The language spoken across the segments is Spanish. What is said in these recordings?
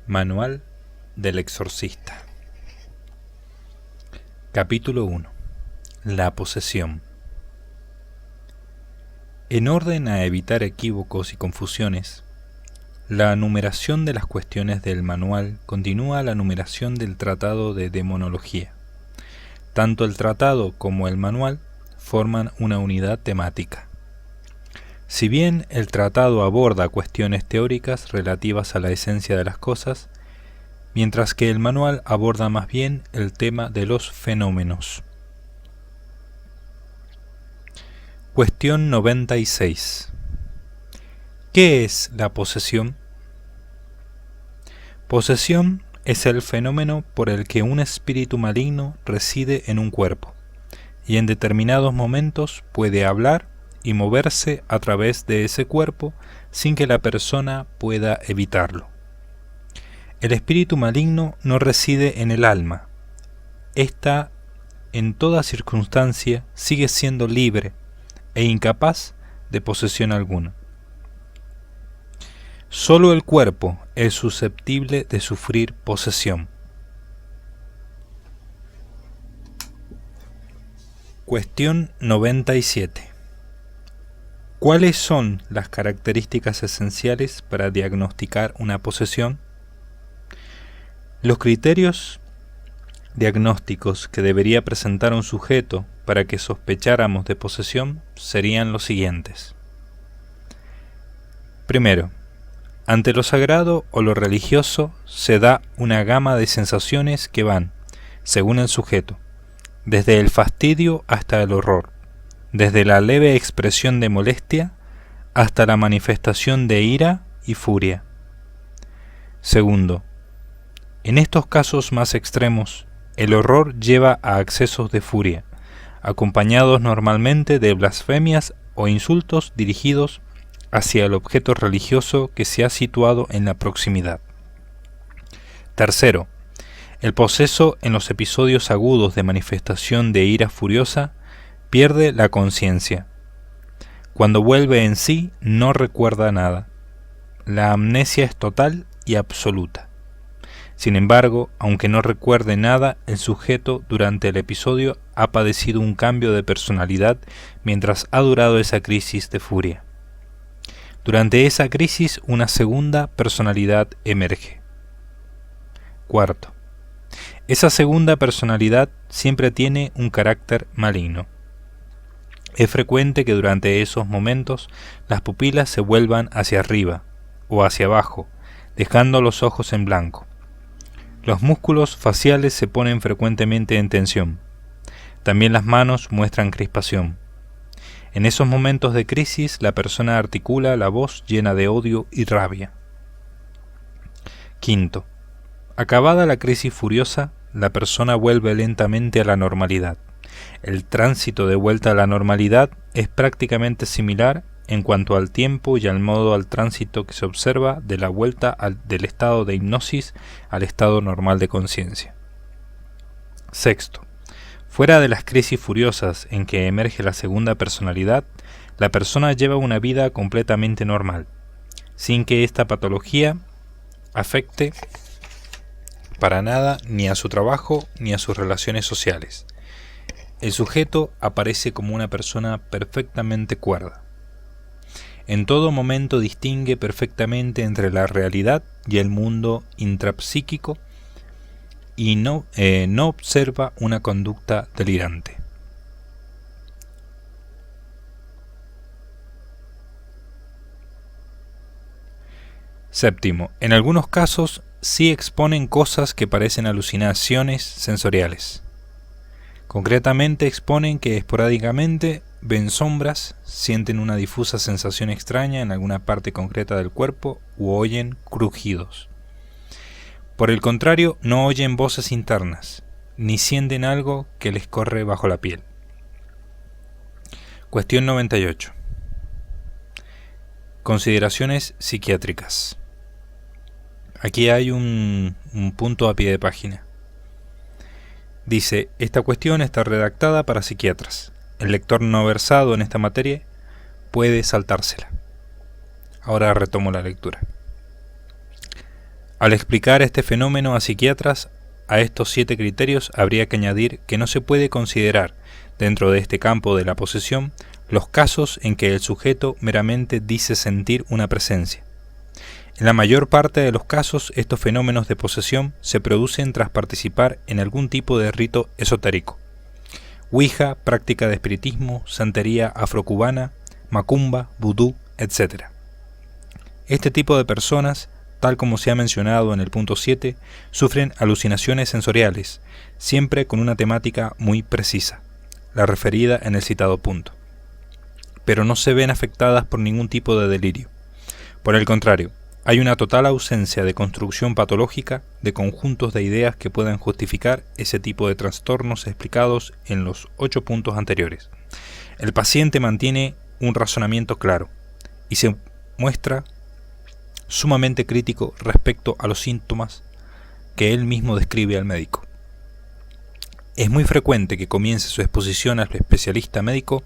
Manual del exorcista. Capítulo 1. La posesión. En orden a evitar equívocos y confusiones, la numeración de las cuestiones del manual continúa la numeración del tratado de demonología. Tanto el tratado como el manual forman una unidad temática. Si bien el tratado aborda cuestiones teóricas relativas a la esencia de las cosas, mientras que el manual aborda más bien el tema de los fenómenos. Cuestión 96. ¿Qué es la posesión? Posesión es el fenómeno por el que un espíritu maligno reside en un cuerpo, y en determinados momentos puede hablar y moverse a través de ese cuerpo sin que la persona pueda evitarlo. El espíritu maligno no reside en el alma. Ésta, en toda circunstancia, sigue siendo libre e incapaz de posesión alguna. Solo el cuerpo es susceptible de sufrir posesión. Cuestión 97. ¿Cuáles son las características esenciales para diagnosticar una posesión? Los criterios diagnósticos que debería presentar un sujeto para que sospecháramos de posesión serían los siguientes. Primero, ante lo sagrado o lo religioso se da una gama de sensaciones que van, según el sujeto, desde el fastidio hasta el horror, desde la leve expresión de molestia hasta la manifestación de ira y furia. Segundo, en estos casos más extremos, el horror lleva a accesos de furia, acompañados normalmente de blasfemias o insultos dirigidos hacia el objeto religioso que se ha situado en la proximidad. Tercero, el poseso en los episodios agudos de manifestación de ira furiosa pierde la conciencia. Cuando vuelve en sí no recuerda nada. La amnesia es total y absoluta. Sin embargo, aunque no recuerde nada, el sujeto durante el episodio ha padecido un cambio de personalidad mientras ha durado esa crisis de furia. Durante esa crisis una segunda personalidad emerge. Cuarto, esa segunda personalidad siempre tiene un carácter maligno. Es frecuente que durante esos momentos las pupilas se vuelvan hacia arriba o hacia abajo, dejando los ojos en blanco. Los músculos faciales se ponen frecuentemente en tensión. También las manos muestran crispación. En esos momentos de crisis, la persona articula la voz llena de odio y rabia. Quinto, acabada la crisis furiosa, la persona vuelve lentamente a la normalidad. El tránsito de vuelta a la normalidad es prácticamente similar en cuanto al tiempo y al modo al tránsito que se observa de la vuelta del estado de hipnosis al estado normal de conciencia. Sexto, fuera de las crisis furiosas en que emerge la segunda personalidad, la persona lleva una vida completamente normal, sin que esta patología afecte para nada ni a su trabajo ni a sus relaciones sociales. El sujeto aparece como una persona perfectamente cuerda. En todo momento distingue perfectamente entre la realidad y el mundo intrapsíquico y no observa una conducta delirante. Séptimo, en algunos casos sí exponen cosas que parecen alucinaciones sensoriales. Concretamente exponen que esporádicamente ven sombras, sienten una difusa sensación extraña en alguna parte concreta del cuerpo u oyen crujidos. Por el contrario, no oyen voces internas, ni sienten algo que les corre bajo la piel. Cuestión 98. Consideraciones psiquiátricas. Aquí hay un punto a pie de página. Dice, esta cuestión está redactada para psiquiatras. El lector no versado en esta materia puede saltársela. Ahora retomo la lectura. Al explicar este fenómeno a psiquiatras, a estos 7 criterios habría que añadir que no se puede considerar, dentro de este campo de la posesión, los casos en que el sujeto meramente dice sentir una presencia. En la mayor parte de los casos, estos fenómenos de posesión se producen tras participar en algún tipo de rito esotérico. Ouija, práctica de espiritismo, santería afrocubana, macumba, vudú, etc. Este tipo de personas, tal como se ha mencionado en el punto 7, sufren alucinaciones sensoriales, siempre con una temática muy precisa, la referida en el citado punto. Pero no se ven afectadas por ningún tipo de delirio. Por el contrario, hay una total ausencia de construcción patológica de conjuntos de ideas que puedan justificar ese tipo de trastornos explicados en los 8 puntos anteriores. El paciente mantiene un razonamiento claro y se muestra sumamente crítico respecto a los síntomas que él mismo describe al médico. Es muy frecuente que comience su exposición al especialista médico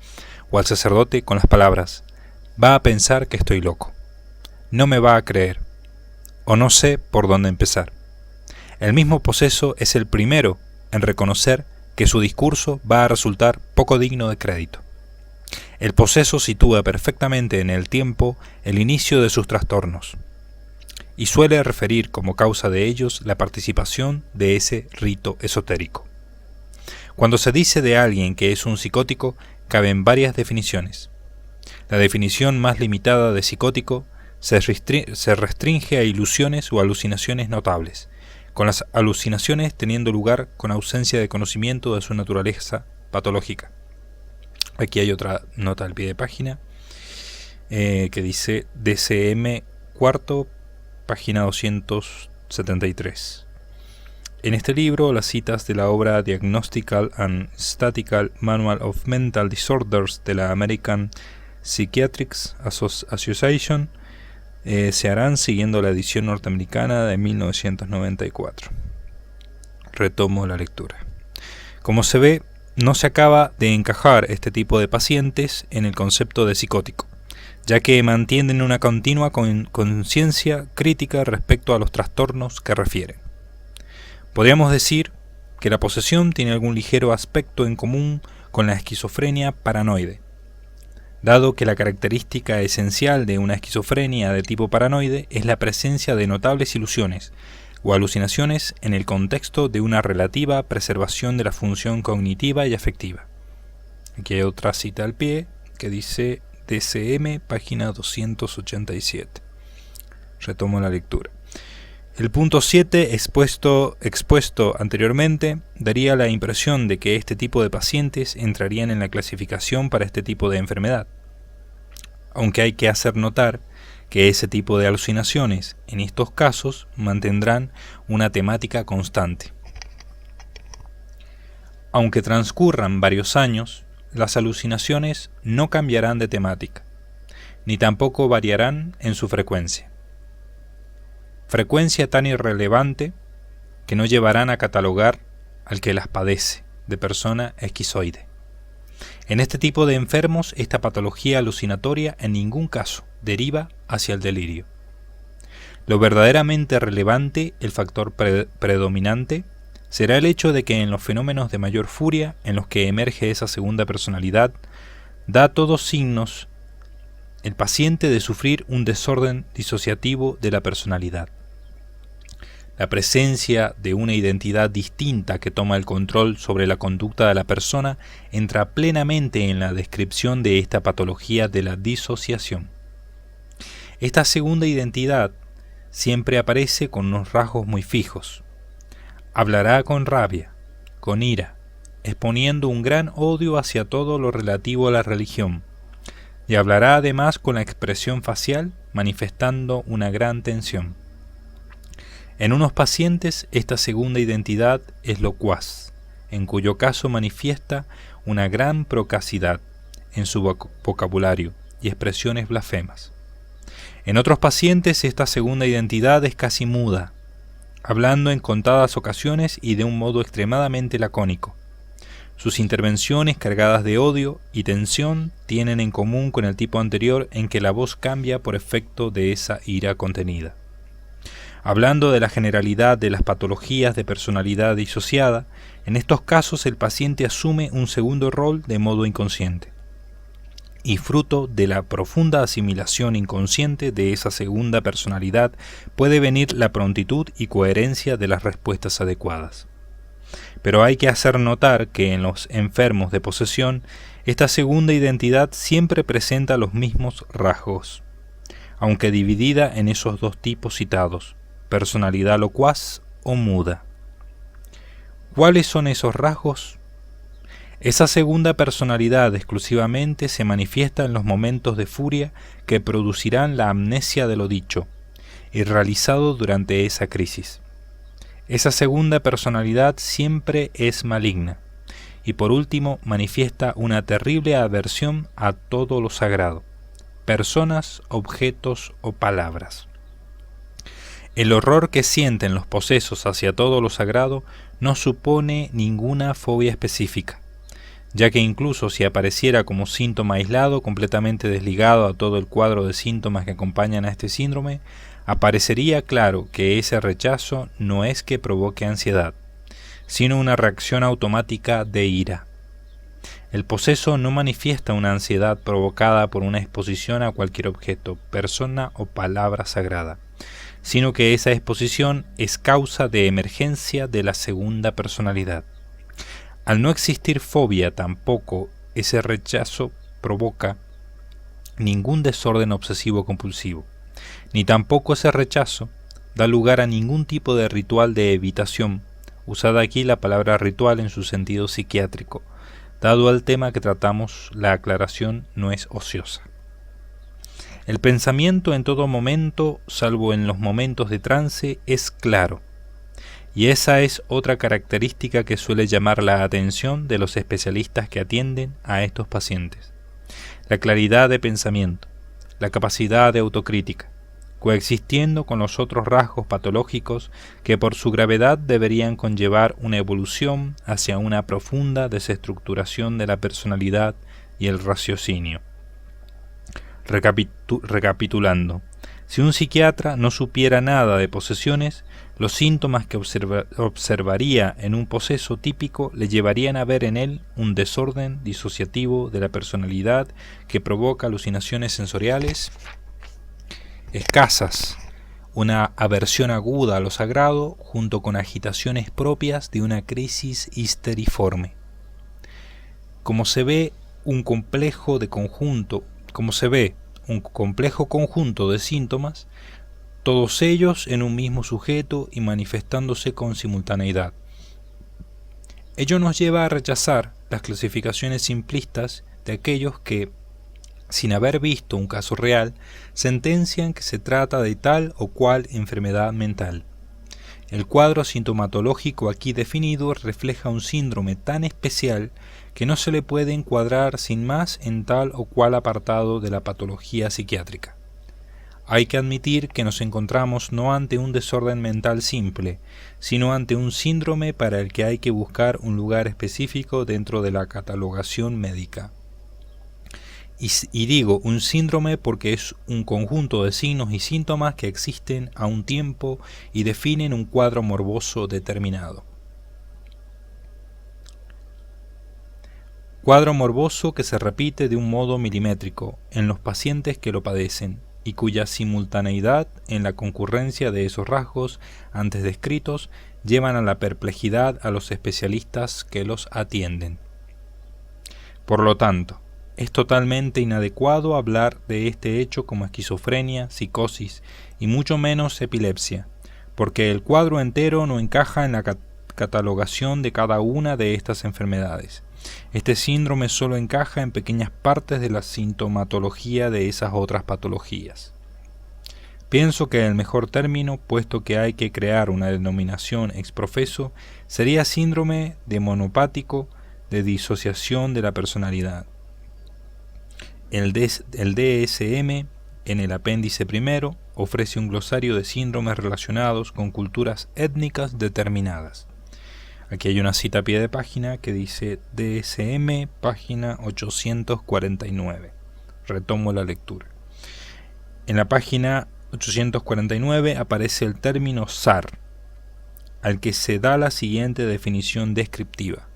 o al sacerdote con las palabras: va a pensar que estoy loco, no me va a creer, o no sé por dónde empezar. El mismo poseso es el primero en reconocer que su discurso va a resultar poco digno de crédito. El poseso sitúa perfectamente en el tiempo el inicio de sus trastornos y suele referir como causa de ellos la participación de ese rito esotérico. Cuando se dice de alguien que es un psicótico, caben varias definiciones. La definición más limitada de psicótico se restringe a ilusiones o alucinaciones notables, con las alucinaciones teniendo lugar con ausencia de conocimiento de su naturaleza patológica. Aquí hay otra nota al pie de página que dice DCM cuarto, página 273. En este libro, las citas de la obra Diagnostical and Statistical Manual of Mental Disorders de la American Psychiatric Association se harán siguiendo la edición norteamericana de 1994. Retomo la lectura. Como se ve, no se acaba de encajar este tipo de pacientes en el concepto de psicótico, ya que mantienen una continua conciencia crítica respecto a los trastornos que refieren. Podríamos decir que la posesión tiene algún ligero aspecto en común con la esquizofrenia paranoide, dado que la característica esencial de una esquizofrenia de tipo paranoide es la presencia de notables ilusiones o alucinaciones en el contexto de una relativa preservación de la función cognitiva y afectiva. Aquí hay otra cita al pie que dice DCM, página 287. Retomo la lectura. El punto 7 expuesto anteriormente daría la impresión de que este tipo de pacientes entrarían en la clasificación para este tipo de enfermedad, aunque hay que hacer notar que ese tipo de alucinaciones en estos casos mantendrán una temática constante. Aunque transcurran varios años, las alucinaciones no cambiarán de temática, ni tampoco variarán en su frecuencia. Frecuencia tan irrelevante que no llevarán a catalogar al que las padece de persona esquizoide. En este tipo de enfermos, esta patología alucinatoria en ningún caso deriva hacia el delirio. Lo verdaderamente relevante, el factor predominante, será el hecho de que en los fenómenos de mayor furia, en los que emerge esa segunda personalidad, da todos signos el paciente de sufrir un desorden disociativo de la personalidad. La presencia de una identidad distinta que toma el control sobre la conducta de la persona entra plenamente en la descripción de esta patología de la disociación. Esta segunda identidad siempre aparece con unos rasgos muy fijos. Hablará con rabia, con ira, exponiendo un gran odio hacia todo lo relativo a la religión, y hablará además con la expresión facial manifestando una gran tensión. En unos pacientes esta segunda identidad es locuaz, en cuyo caso manifiesta una gran procacidad en su vocabulario y expresiones blasfemas. En otros pacientes esta segunda identidad es casi muda, hablando en contadas ocasiones y de un modo extremadamente lacónico. Sus intervenciones cargadas de odio y tensión tienen en común con el tipo anterior en que la voz cambia por efecto de esa ira contenida. Hablando de la generalidad de las patologías de personalidad disociada, en estos casos el paciente asume un segundo rol de modo inconsciente. Y fruto de la profunda asimilación inconsciente de esa segunda personalidad puede venir la prontitud y coherencia de las respuestas adecuadas. Pero hay que hacer notar que en los enfermos de posesión, esta segunda identidad siempre presenta los mismos rasgos, aunque dividida en esos dos tipos citados, personalidad locuaz o muda. ¿Cuáles son esos rasgos? Esa segunda personalidad exclusivamente se manifiesta en los momentos de furia que producirán la amnesia de lo dicho y realizado durante esa crisis. Esa segunda personalidad siempre es maligna y por último manifiesta una terrible aversión a todo lo sagrado, personas, objetos o palabras. El horror que sienten los posesos hacia todo lo sagrado no supone ninguna fobia específica, ya que incluso si apareciera como síntoma aislado, completamente desligado a todo el cuadro de síntomas que acompañan a este síndrome, aparecería claro que ese rechazo no es que provoque ansiedad, sino una reacción automática de ira. El poseso no manifiesta una ansiedad provocada por una exposición a cualquier objeto, persona o palabra sagrada, sino que esa exposición es causa de emergencia de la segunda personalidad. Al no existir fobia tampoco, ese rechazo provoca ningún desorden obsesivo-compulsivo, ni tampoco ese rechazo da lugar a ningún tipo de ritual de evitación, usada aquí la palabra ritual en su sentido psiquiátrico. Dado al tema que tratamos, la aclaración no es ociosa. El pensamiento en todo momento, salvo en los momentos de trance, es claro. Y esa es otra característica que suele llamar la atención de los especialistas que atienden a estos pacientes. La claridad de pensamiento, la capacidad de autocrítica, coexistiendo con los otros rasgos patológicos que por su gravedad deberían conllevar una evolución hacia una profunda desestructuración de la personalidad y el raciocinio. Recapitulando, si un psiquiatra no supiera nada de posesiones, los síntomas que observaría en un poseso típico le llevarían a ver en él un desorden disociativo de la personalidad que provoca alucinaciones sensoriales escasas, una aversión aguda a lo sagrado junto con agitaciones propias de una crisis histeriforme. Como se ve un complejo conjunto de síntomas, todos ellos en un mismo sujeto y manifestándose con simultaneidad. Ello nos lleva a rechazar las clasificaciones simplistas de aquellos que, sin haber visto un caso real, sentencian que se trata de tal o cual enfermedad mental. El cuadro sintomatológico aquí definido refleja un síndrome tan especial que no se le puede encuadrar sin más en tal o cual apartado de la patología psiquiátrica. Hay que admitir que nos encontramos no ante un desorden mental simple, sino ante un síndrome para el que hay que buscar un lugar específico dentro de la catalogación médica. Y digo un síndrome porque es un conjunto de signos y síntomas que existen a un tiempo y definen un cuadro morboso determinado. Cuadro morboso que se repite de un modo milimétrico en los pacientes que lo padecen y cuya simultaneidad en la concurrencia de esos rasgos antes descritos llevan a la perplejidad a los especialistas que los atienden. Por lo tanto, es totalmente inadecuado hablar de este hecho como esquizofrenia, psicosis y mucho menos epilepsia, porque el cuadro entero no encaja en la catalogación de cada una de estas enfermedades. Este síndrome solo encaja en pequeñas partes de la sintomatología de esas otras patologías. Pienso que el mejor término, puesto que hay que crear una denominación ex profeso, sería síndrome de monopático de disociación de la personalidad. El DSM, en el apéndice primero, ofrece un glosario de síndromes relacionados con culturas étnicas determinadas. Aquí hay una cita a pie de página que dice DSM, página 849. Retomo la lectura. En la página 1849 aparece el término zar, al que se da la siguiente definición descriptiva.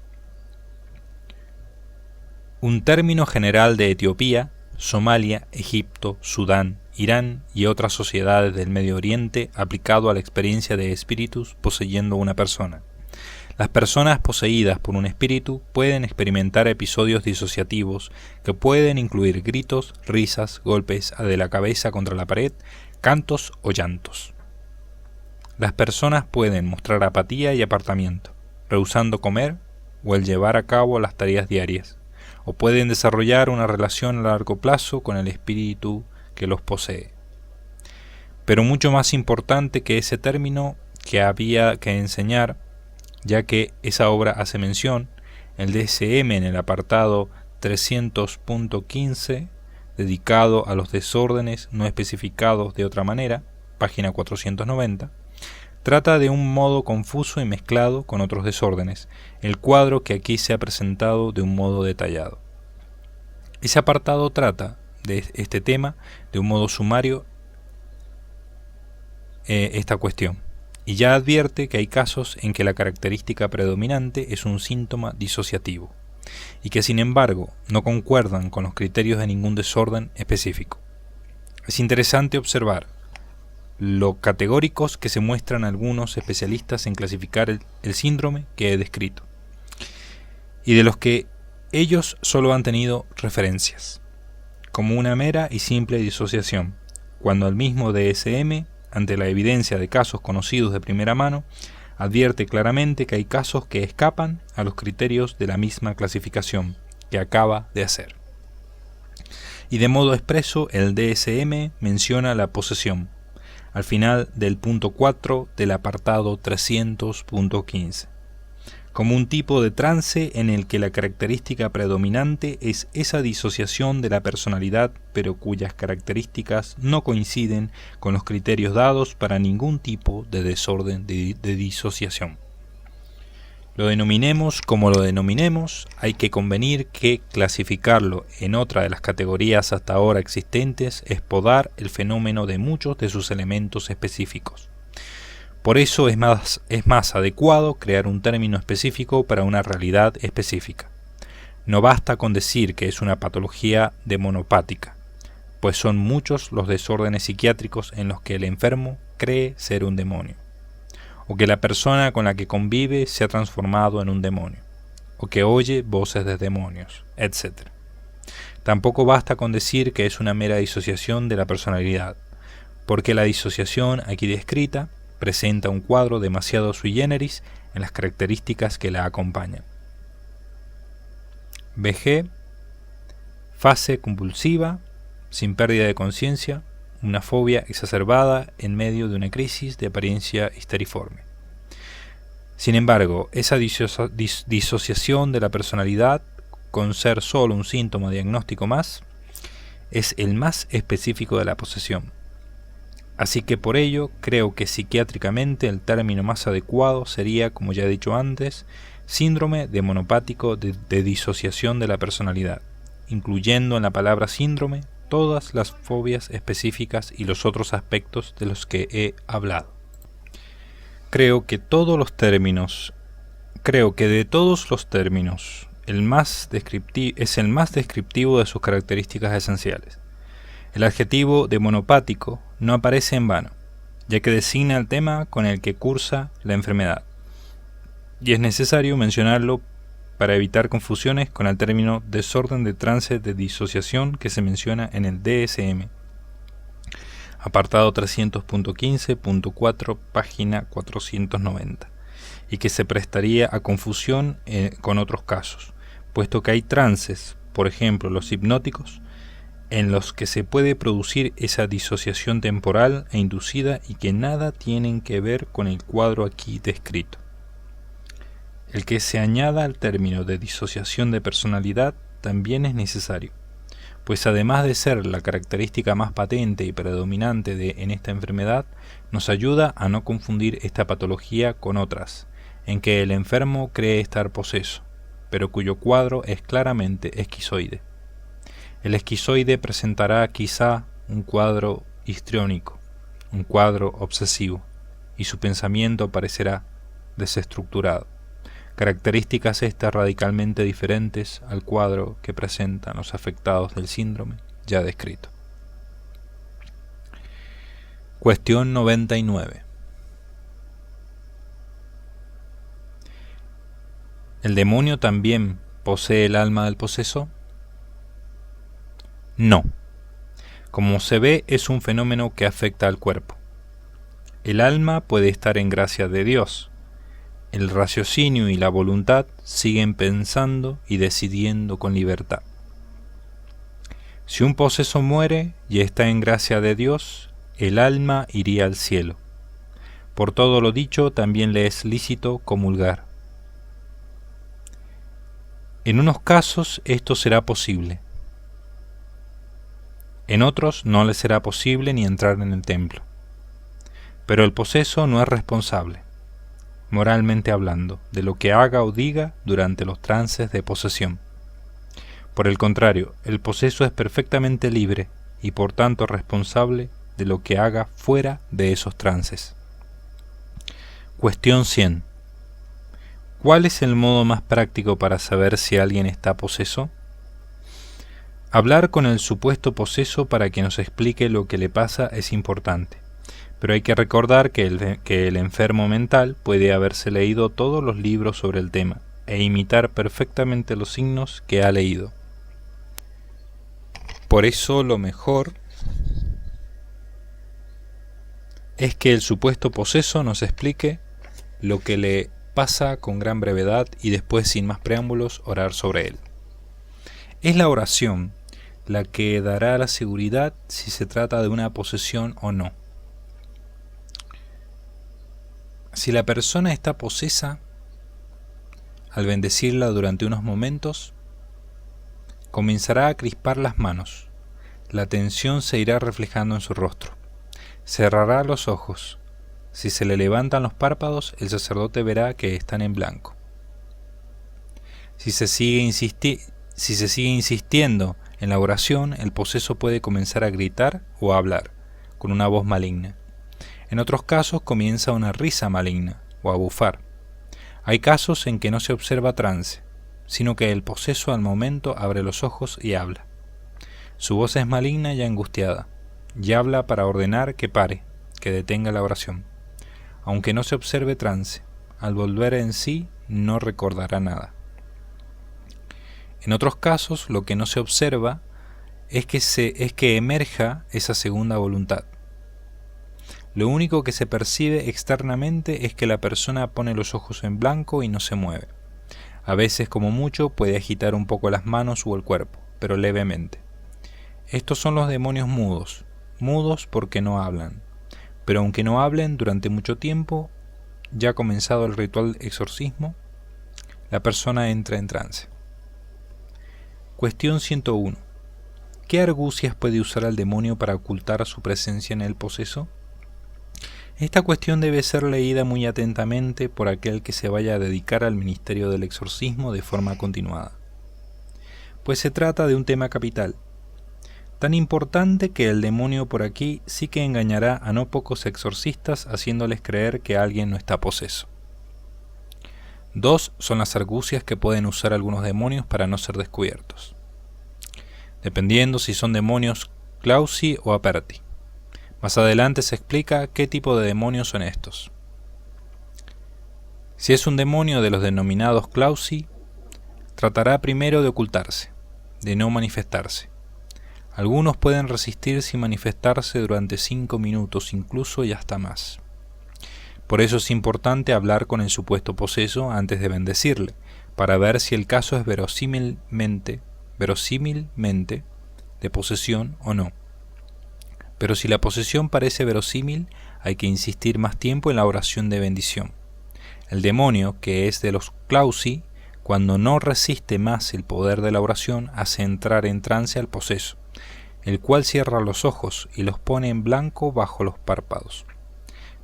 Un término general de Etiopía, Somalia, Egipto, Sudán, Irán y otras sociedades del Medio Oriente aplicado a la experiencia de espíritus poseyendo una persona. Las personas poseídas por un espíritu pueden experimentar episodios disociativos que pueden incluir gritos, risas, golpes de la cabeza contra la pared, cantos o llantos. Las personas pueden mostrar apatía y apartamiento, rehusando comer o el llevar a cabo las tareas diarias, o pueden desarrollar una relación a largo plazo con el espíritu que los posee. Pero mucho más importante que ese término que había que enseñar, ya que esa obra hace mención, el DSM en el apartado 300.15, dedicado a los desórdenes no especificados de otra manera, página 490, trata de un modo confuso y mezclado con otros desórdenes, el cuadro que aquí se ha presentado de un modo detallado. Ese apartado trata de este tema de un modo sumario esta cuestión, y ya advierte que hay casos en que la característica predominante es un síntoma disociativo, y que sin embargo no concuerdan con los criterios de ningún desorden específico. Es interesante observar lo categóricos que se muestran algunos especialistas en clasificar el síndrome que he descrito, y de los que ellos solo han tenido referencias, como una mera y simple disociación, cuando el mismo DSM, ante la evidencia de casos conocidos de primera mano, advierte claramente que hay casos que escapan a los criterios de la misma clasificación que acaba de hacer. Y de modo expreso, el DSM menciona la posesión, al final del punto 4 del apartado 300.15, como un tipo de trance en el que la característica predominante es esa disociación de la personalidad, pero cuyas características no coinciden con los criterios dados para ningún tipo de desorden de disociación. Lo denominemos como lo denominemos, hay que convenir que clasificarlo en otra de las categorías hasta ahora existentes es podar el fenómeno de muchos de sus elementos específicos. Por eso es más adecuado crear un término específico para una realidad específica. No basta con decir que es una patología demonopática, pues son muchos los desórdenes psiquiátricos en los que el enfermo cree ser un demonio, o que la persona con la que convive se ha transformado en un demonio, o que oye voces de demonios, etc. Tampoco basta con decir que es una mera disociación de la personalidad, porque la disociación aquí descrita presenta un cuadro demasiado sui generis en las características que la acompañan. VG, fase convulsiva, sin pérdida de conciencia, una fobia exacerbada en medio de una crisis de apariencia histeriforme. Sin embargo, esa disociación de la personalidad, con ser solo un síntoma diagnóstico más, es el más específico de la posesión. Así que por ello creo que psiquiátricamente el término más adecuado sería, como ya he dicho antes, síndrome demonopático de disociación de la personalidad, incluyendo en la palabra síndrome todas las fobias específicas y los otros aspectos de los que he hablado. Creo que de todos los términos, es el más descriptivo de sus características esenciales. El adjetivo demonopático no aparece en vano, ya que designa el tema con el que cursa la enfermedad, y es necesario mencionarlo para evitar confusiones con el término desorden de trance de disociación que se menciona en el DSM, apartado 300.15.4, página 490, y que se prestaría a confusión con otros casos, puesto que hay trances, por ejemplo los hipnóticos, en los que se puede producir esa disociación temporal e inducida y que nada tienen que ver con el cuadro aquí descrito. El que se añada al término de disociación de personalidad también es necesario, pues además de ser la característica más patente y predominante en esta enfermedad, nos ayuda a no confundir esta patología con otras, en que el enfermo cree estar poseso, pero cuyo cuadro es claramente esquizoide. El esquizoide presentará quizá un cuadro histriónico, un cuadro obsesivo, y su pensamiento parecerá desestructurado. Características estas radicalmente diferentes al cuadro que presentan los afectados del síndrome ya descrito. Cuestión 99. ¿El demonio también posee el alma del poseso? No. Como se ve, es un fenómeno que afecta al cuerpo. El alma puede estar en gracia de Dios. El raciocinio y la voluntad siguen pensando y decidiendo con libertad. Si un poseso muere y está en gracia de Dios, el alma iría al cielo. Por todo lo dicho, también le es lícito comulgar. En unos casos esto será posible. En otros no le será posible ni entrar en el templo. Pero el poseso no es responsable, moralmente hablando, de lo que haga o diga durante los trances de posesión. Por el contrario, el poseso es perfectamente libre y por tanto responsable de lo que haga fuera de esos trances. Cuestión 100. ¿Cuál es el modo más práctico para saber si alguien está poseso? Hablar con el supuesto poseso para que nos explique lo que le pasa es importante, pero hay que recordar que el enfermo mental puede haberse leído todos los libros sobre el tema e imitar perfectamente los signos que ha leído. Por eso lo mejor es que el supuesto poseso nos explique lo que le pasa con gran brevedad y después, sin más preámbulos, orar sobre él. Es la oración la que dará la seguridad si se trata de una posesión o no. Si la persona está posesa, al bendecirla durante unos momentos, comenzará a crispar las manos, la tensión se irá reflejando en su rostro, cerrará los ojos. Si se le levantan los párpados, el sacerdote verá que están en blanco. Si se sigue insistiendo en la oración, el poseso puede comenzar a gritar o a hablar, con una voz maligna. En otros casos comienza una risa maligna, o a bufar. Hay casos en que no se observa trance, sino que el poseso al momento abre los ojos y habla. Su voz es maligna y angustiada, y habla para ordenar que pare, que detenga la oración. Aunque no se observe trance, al volver en sí no recordará nada. En otros casos, lo que no se observa es que emerja esa segunda voluntad. Lo único que se percibe externamente es que la persona pone los ojos en blanco y no se mueve. A veces, como mucho, puede agitar un poco las manos o el cuerpo, pero levemente. Estos son los demonios mudos, mudos porque no hablan. Pero aunque no hablen durante mucho tiempo, ya comenzado el ritual exorcismo, la persona entra en trance. Cuestión 101. ¿Qué argucias puede usar el demonio para ocultar su presencia en el poseso? Esta cuestión debe ser leída muy atentamente por aquel que se vaya a dedicar al ministerio del exorcismo de forma continuada, pues se trata de un tema capital, tan importante que el demonio por aquí sí que engañará a no pocos exorcistas haciéndoles creer que alguien no está poseso. 2 son las argucias que pueden usar algunos demonios para no ser descubiertos, dependiendo si son demonios clausi o aperti. Más adelante se explica qué tipo de demonios son estos. Si es un demonio de los denominados clausi, tratará primero de ocultarse, de no manifestarse. Algunos pueden resistir sin manifestarse durante 5 minutos incluso y hasta más. Por eso es importante hablar con el supuesto poseso antes de bendecirle, para ver si el caso es verosímilmente de posesión o no. Pero si la posesión parece verosímil, hay que insistir más tiempo en la oración de bendición. El demonio, que es de los clausi, cuando no resiste más el poder de la oración, hace entrar en trance al poseso, el cual cierra los ojos y los pone en blanco bajo los párpados,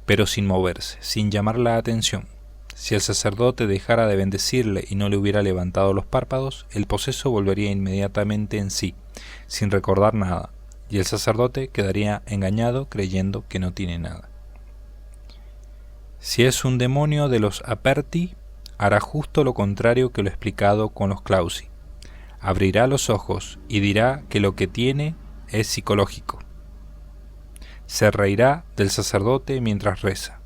pero sin moverse, sin llamar la atención. Si el sacerdote dejara de bendecirle y no le hubiera levantado los párpados, el poseso volvería inmediatamente en sí, sin recordar nada, y el sacerdote quedaría engañado creyendo que no tiene nada. Si es un demonio de los Aperti, hará justo lo contrario que lo explicado con los Clausi. Abrirá los ojos y dirá que lo que tiene es psicológico. Se reirá del sacerdote mientras reza.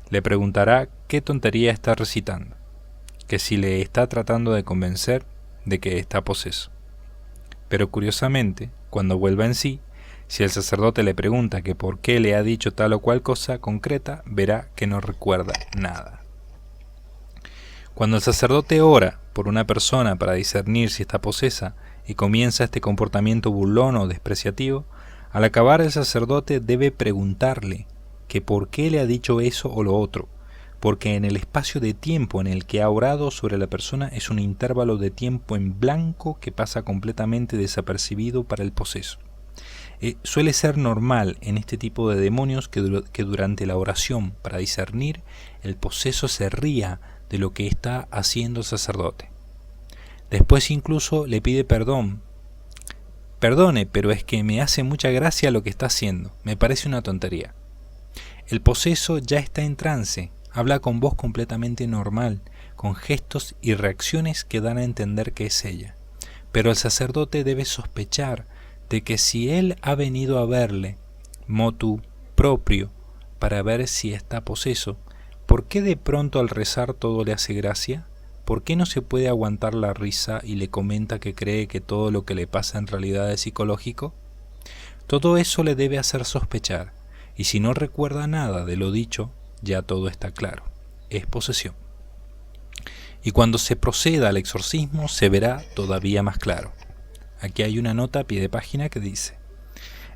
Le preguntará qué tontería está recitando, que si le está tratando de convencer de que está poseso. Pero curiosamente, cuando vuelva en sí, si el sacerdote le pregunta que por qué le ha dicho tal o cual cosa concreta, verá que no recuerda nada. Cuando el sacerdote ora por una persona para discernir si está posesa y comienza este comportamiento burlón o despreciativo, al acabar el sacerdote debe preguntarle que por qué le ha dicho eso o lo otro, porque en el espacio de tiempo en el que ha orado sobre la persona es un intervalo de tiempo en blanco que pasa completamente desapercibido para el poseso. Suele ser normal en este tipo de demonios que durante la oración para discernir el poseso se ría de lo que está haciendo el sacerdote. Después incluso le pide perdón. Perdone, pero es que me hace mucha gracia lo que está haciendo, me parece una tontería. El poseso ya está en trance, habla con voz completamente normal, con gestos y reacciones que dan a entender que es ella. Pero el sacerdote debe sospechar de que si él ha venido a verle, motu proprio, para ver si está poseso, ¿por qué de pronto al rezar todo le hace gracia? ¿Por qué no se puede aguantar la risa y le comenta que cree que todo lo que le pasa en realidad es psicológico? Todo eso le debe hacer sospechar, y si no recuerda nada de lo dicho, ya todo está claro, es posesión. Y cuando se proceda al exorcismo se verá todavía más claro. Aquí hay una nota a pie de página que dice: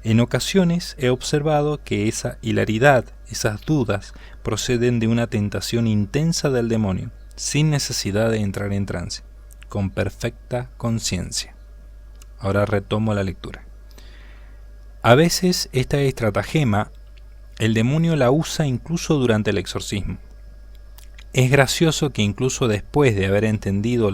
en ocasiones he observado que esa hilaridad, esas dudas, proceden de una tentación intensa del demonio, sin necesidad de entrar en trance, con perfecta conciencia. Ahora retomo la lectura. A veces esta estratagema el demonio la usa incluso durante el exorcismo. Es gracioso que incluso después de haber entendido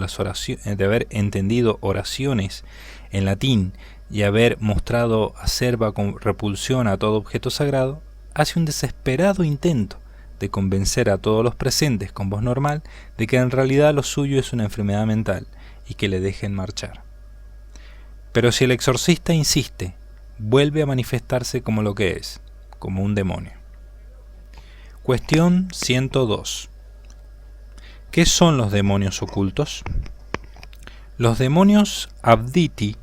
oraciones en latín y haber mostrado acerba con repulsión a todo objeto sagrado, hace un desesperado intento de convencer a todos los presentes con voz normal de que en realidad lo suyo es una enfermedad mental y que le dejen marchar. Pero si el exorcista insiste, vuelve a manifestarse como lo que es, como un demonio. Cuestión 102. ¿Qué son los demonios ocultos? Los demonios abditi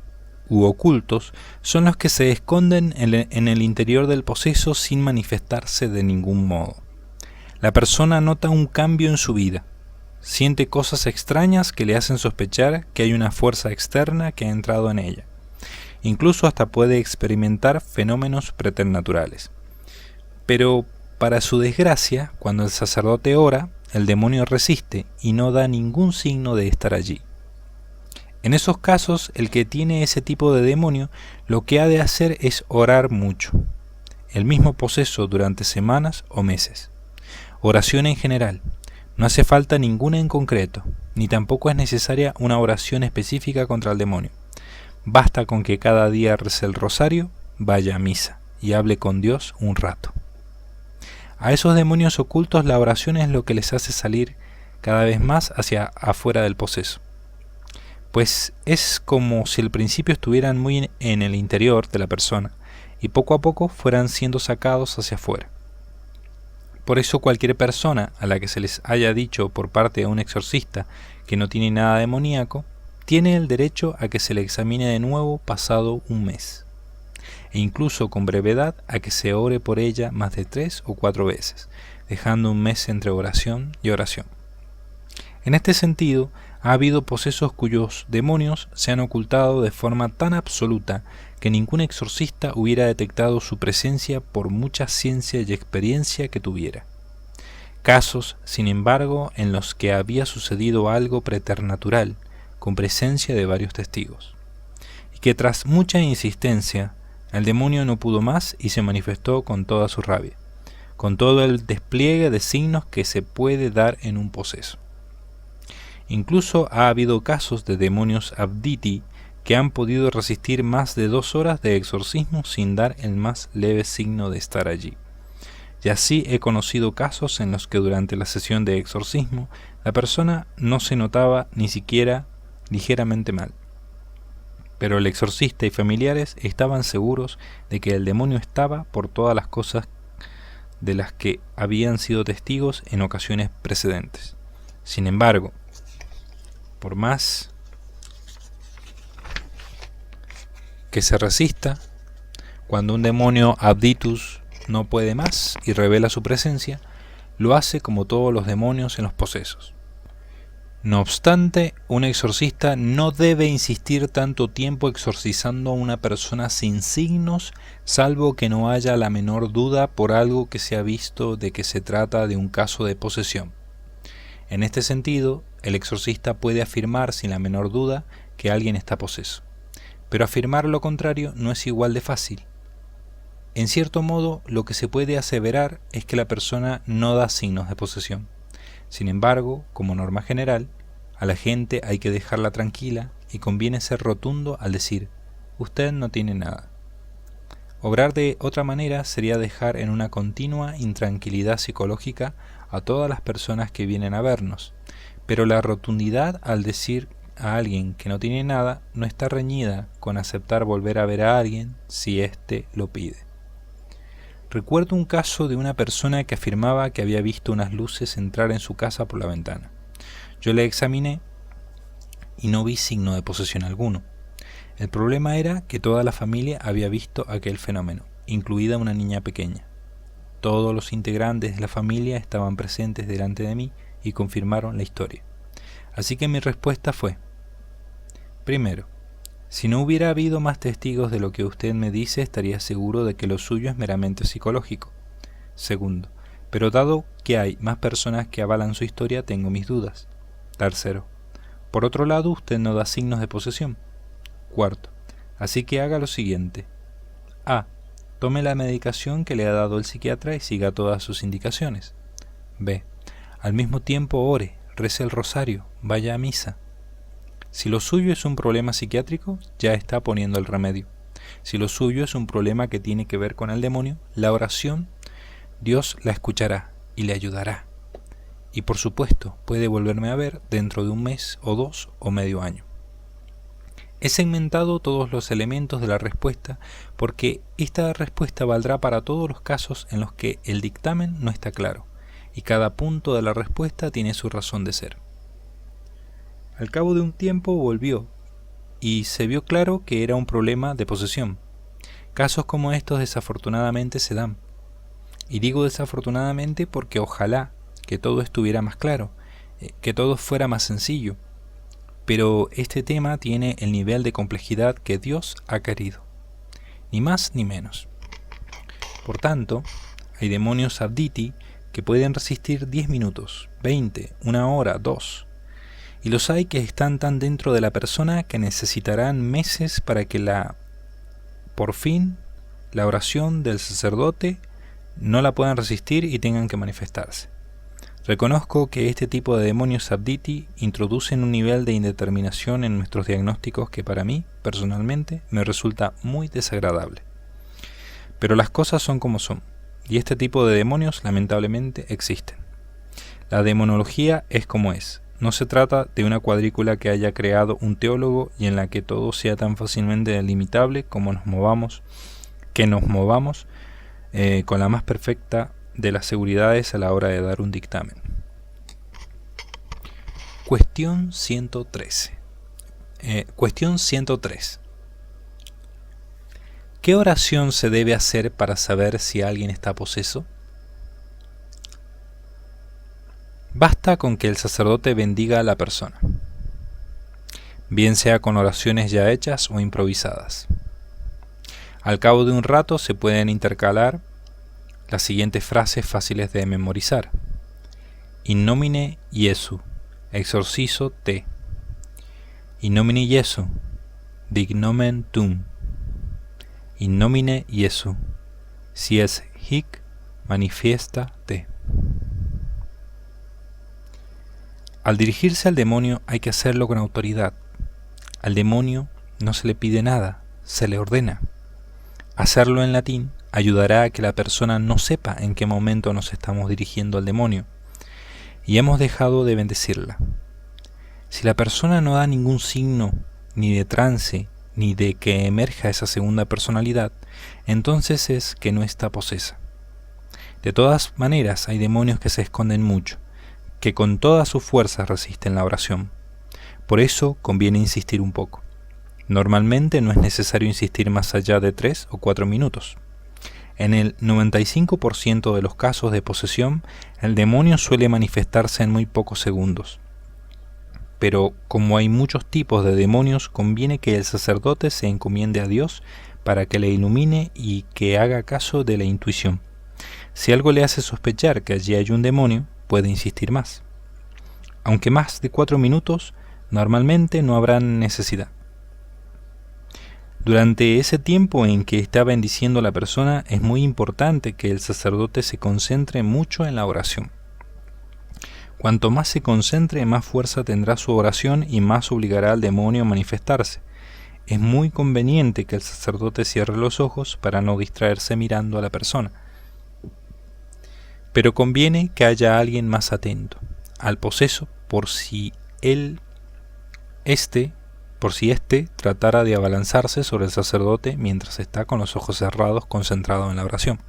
u ocultos son los que se esconden en el interior del poseso sin manifestarse de ningún modo. La persona nota un cambio en su vida, siente cosas extrañas que le hacen sospechar que hay una fuerza externa que ha entrado en ella. Incluso hasta puede experimentar fenómenos preternaturales. Pero, para su desgracia, cuando el sacerdote ora, el demonio resiste y no da ningún signo de estar allí. En esos casos, el que tiene ese tipo de demonio lo que ha de hacer es orar mucho, el mismo poseso durante semanas o meses. Oración en general, no hace falta ninguna en concreto, ni tampoco es necesaria una oración específica contra el demonio. Basta con que cada día rece el rosario, vaya a misa y hable con Dios un rato. A esos demonios ocultos la oración es lo que les hace salir cada vez más hacia afuera del poseso. Pues es como si al principio estuvieran muy en el interior de la persona y poco a poco fueran siendo sacados hacia afuera. Por eso cualquier persona a la que se les haya dicho por parte de un exorcista que no tiene nada demoníaco, tiene el derecho a que se le examine de nuevo pasado un mes, e incluso con brevedad a que se ore por ella más de 3 o 4 veces, dejando un mes entre oración y oración. En este sentido, ha habido posesos cuyos demonios se han ocultado de forma tan absoluta que ningún exorcista hubiera detectado su presencia por mucha ciencia y experiencia que tuviera. Casos, sin embargo, en los que había sucedido algo preternatural, con presencia de varios testigos, y que tras mucha insistencia, el demonio no pudo más y se manifestó con toda su rabia, con todo el despliegue de signos que se puede dar en un poseso. Incluso ha habido casos de demonios abditi que han podido resistir más de 2 horas de exorcismo sin dar el más leve signo de estar allí. Y así he conocido casos en los que durante la sesión de exorcismo la persona no se notaba ni siquiera ligeramente mal. Pero el exorcista y familiares estaban seguros de que el demonio estaba por todas las cosas de las que habían sido testigos en ocasiones precedentes. Sin embargo, por más que se resista, cuando un demonio abditus no puede más y revela su presencia, lo hace como todos los demonios en los posesos. No obstante, un exorcista no debe insistir tanto tiempo exorcizando a una persona sin signos, salvo que no haya la menor duda por algo que se ha visto de que se trata de un caso de posesión. En este sentido, el exorcista puede afirmar sin la menor duda que alguien está poseso, pero afirmar lo contrario no es igual de fácil. En cierto modo, lo que se puede aseverar es que la persona no da signos de posesión. Sin embargo, como norma general, a la gente hay que dejarla tranquila y conviene ser rotundo al decir, usted no tiene nada. Obrar de otra manera sería dejar en una continua intranquilidad psicológica a todas las personas que vienen a vernos, pero la rotundidad al decir a alguien que no tiene nada no está reñida con aceptar volver a ver a alguien si éste lo pide. Recuerdo un caso de una persona que afirmaba que había visto unas luces entrar en su casa por la ventana. Yo le examiné y no vi signo de posesión alguno. El problema era que toda la familia había visto aquel fenómeno, incluida una niña pequeña. Todos los integrantes de la familia estaban presentes delante de mí y confirmaron la historia. Así que mi respuesta fue: primero, si no hubiera habido más testigos de lo que usted me dice, estaría seguro de que lo suyo es meramente psicológico. Segundo, pero dado que hay más personas que avalan su historia, tengo mis dudas. Tercero, por otro lado, usted no da signos de posesión. Cuarto, así que haga lo siguiente. A. Tome la medicación que le ha dado el psiquiatra y siga todas sus indicaciones. B. Al mismo tiempo ore, rece el rosario, vaya a misa. Si lo suyo es un problema psiquiátrico, ya está poniendo el remedio. Si lo suyo es un problema que tiene que ver con el demonio, la oración, Dios la escuchará y le ayudará. Y por supuesto, puede volverme a ver dentro de 1 mes o 2 o medio año. He segmentado todos los elementos de la respuesta porque esta respuesta valdrá para todos los casos en los que el dictamen no está claro, y cada punto de la respuesta tiene su razón de ser. Al cabo de un tiempo volvió, y se vio claro que era un problema de posesión. Casos como estos desafortunadamente se dan. Y digo desafortunadamente porque ojalá que todo estuviera más claro, que todo fuera más sencillo. Pero este tema tiene el nivel de complejidad que Dios ha querido, ni más ni menos. Por tanto, hay demonios abditi que pueden resistir 10 minutos, 20, 1 hora, 2. Y los hay que están tan dentro de la persona que necesitarán meses para que por fin, la oración del sacerdote no la puedan resistir y tengan que manifestarse. Reconozco que este tipo de demonios abditi introducen un nivel de indeterminación en nuestros diagnósticos que para mí, personalmente, me resulta muy desagradable. Pero las cosas son como son, y este tipo de demonios lamentablemente existen. La demonología es como es. No se trata de una cuadrícula que haya creado un teólogo y en la que todo sea tan fácilmente delimitable como nos movamos con la más perfecta de las seguridades a la hora de dar un dictamen. Cuestión 113. Cuestión 103. ¿Qué oración se debe hacer para saber si alguien está poseso? Basta con que el sacerdote bendiga a la persona, bien sea con oraciones ya hechas o improvisadas. Al cabo de un rato se pueden intercalar las siguientes frases fáciles de memorizar: In nomine Iesu, exorcizo te. In nomine Iesu, dignomen tum. In nomine Iesu, si es hic, manifiesta te. Al dirigirse al demonio hay que hacerlo con autoridad. Al demonio no se le pide nada, se le ordena. Hacerlo en latín ayudará a que la persona no sepa en qué momento nos estamos dirigiendo al demonio y hemos dejado de bendecirla. Si la persona no da ningún signo ni de trance ni de que emerja esa segunda personalidad, entonces es que no está posesa. De todas maneras, hay demonios que se esconden mucho, que con todas sus fuerzas resisten la oración. Por eso conviene insistir un poco. Normalmente no es necesario insistir más allá de 3 o 4 minutos. En el 95% de los casos de posesión, el demonio suele manifestarse en muy pocos segundos. Pero como hay muchos tipos de demonios, conviene que el sacerdote se encomiende a Dios para que le ilumine y que haga caso de la intuición. Si algo le hace sospechar que allí hay un demonio, puede insistir más. Aunque más de 4 minutos, normalmente no habrá necesidad. Durante ese tiempo en que está bendiciendo a la persona, es muy importante que el sacerdote se concentre mucho en la oración. Cuanto más se concentre, más fuerza tendrá su oración y más obligará al demonio a manifestarse. Es muy conveniente que el sacerdote cierre los ojos para no distraerse mirando a la persona. Pero conviene que haya alguien más atento al poseso por si éste tratara de abalanzarse sobre el sacerdote mientras está con los ojos cerrados concentrado en la oración.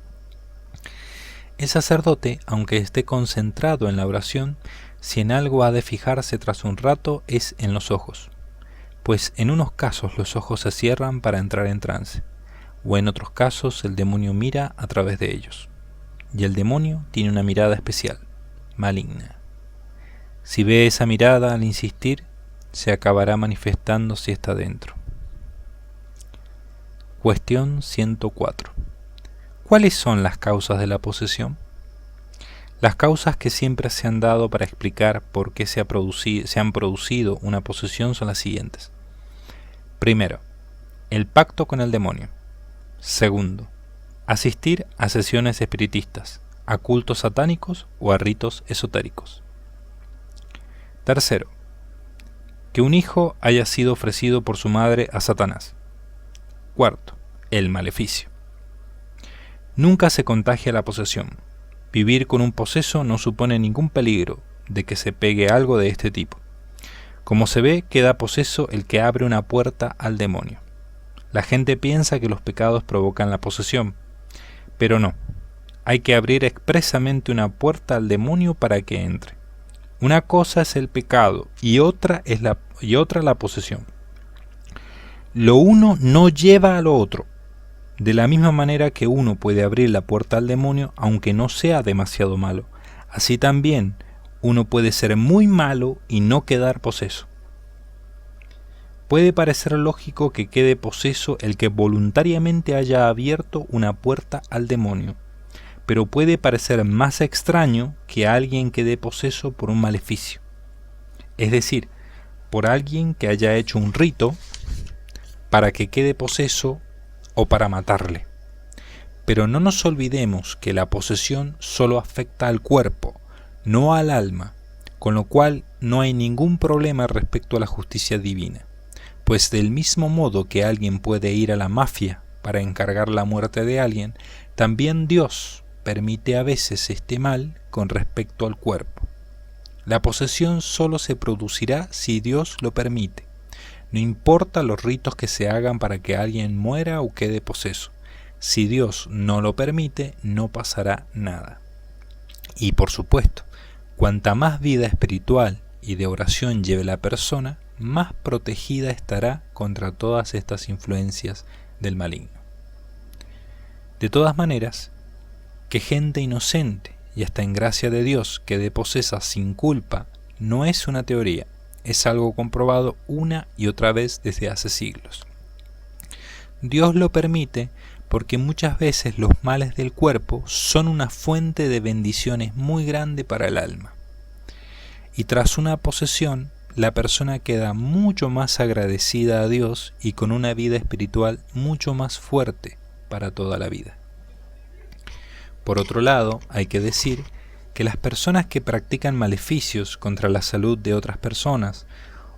El sacerdote, aunque esté concentrado en la oración, si en algo ha de fijarse tras un rato es en los ojos, pues en unos casos los ojos se cierran para entrar en trance, o en otros casos el demonio mira a través de ellos. Y el demonio tiene una mirada especial, maligna. Si ve esa mirada al insistir, se acabará manifestando si está dentro. Cuestión 104. ¿Cuáles son las causas de la posesión? Las causas que siempre se han dado para explicar por qué se han producido una posesión son las siguientes. Primero, el pacto con el demonio. Segundo, asistir a sesiones espiritistas, a cultos satánicos o a ritos esotéricos. Tercero, que un hijo haya sido ofrecido por su madre a Satanás. Cuarto, el maleficio. Nunca se contagia la posesión. Vivir con un poseso no supone ningún peligro de que se pegue algo de este tipo. Como se ve, queda poseso el que abre una puerta al demonio. La gente piensa que los pecados provocan la posesión, pero no. Hay que abrir expresamente una puerta al demonio para que entre. Una cosa es el pecado y otra la posesión. Lo uno no lleva a lo otro. De la misma manera que uno puede abrir la puerta al demonio aunque no sea demasiado malo, así también uno puede ser muy malo y no quedar poseso. Puede parecer lógico que quede poseso el que voluntariamente haya abierto una puerta al demonio, pero puede parecer más extraño que alguien quede poseso por un maleficio, es decir, por alguien que haya hecho un rito para que quede poseso o para matarle. Pero no nos olvidemos que la posesión solo afecta al cuerpo, no al alma, con lo cual no hay ningún problema respecto a la justicia divina, pues del mismo modo que alguien puede ir a la mafia para encargar la muerte de alguien, también Dios permite a veces este mal con respecto al cuerpo. La posesión solo se producirá si Dios lo permite. No importa los ritos que se hagan para que alguien muera o quede poseso. Si Dios no lo permite, no pasará nada. Y por supuesto, cuanta más vida espiritual y de oración lleve la persona, más protegida estará contra todas estas influencias del maligno. De todas maneras, que gente inocente y hasta en gracia de Dios quede posesa sin culpa no es una teoría, es algo comprobado una y otra vez desde hace siglos. Dios lo permite porque muchas veces los males del cuerpo son una fuente de bendiciones muy grande para el alma. Y tras una posesión, la persona queda mucho más agradecida a Dios y con una vida espiritual mucho más fuerte para toda la vida. Por otro lado, hay que decir que las personas que practican maleficios contra la salud de otras personas